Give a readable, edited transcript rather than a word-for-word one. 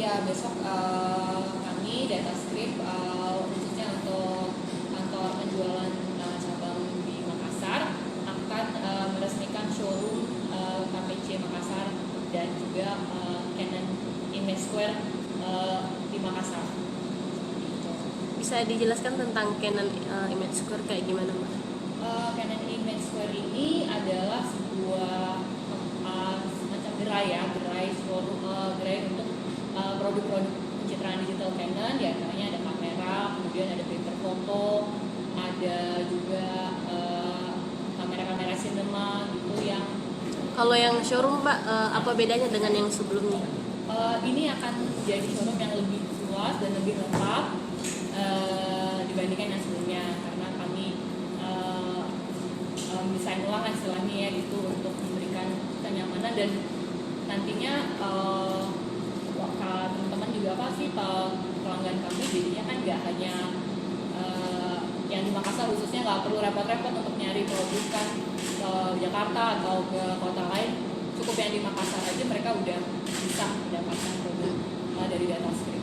Ya, besok kami DataScript khususnya untuk kantor penjualan cabang di Makassar akan meresmikan showroom KPC Makassar dan juga Canon Image Square di Makassar. Bisa dijelaskan tentang Canon Image Square kayak gimana, Mbak? Canon Image Square ini adalah sebuah semacam gerai showroom, gerai untuk produk-produk pencitraan digital Canon, di antaranya ada kamera, kemudian ada printer foto, ada juga kamera-kamera cinema gitu yang. Kalau yang showroom, Mbak, apa bedanya dengan yang sebelumnya? Ini akan jadi showroom yang lebih luas dan lebih lengkap dibandingkan yang sebelumnya, karena kami desain ulang istilahnya ya gitu untuk memberikan kenyamanan dan nantinya teman-teman juga pasti pelanggan kami jadinya kan nggak hanya yang di Makassar khususnya nggak perlu repot-repot untuk nyari produk kan ke Jakarta atau ke kota lain, cukup yang di Makassar aja mereka udah bisa mendapatkan produk dari DataScript.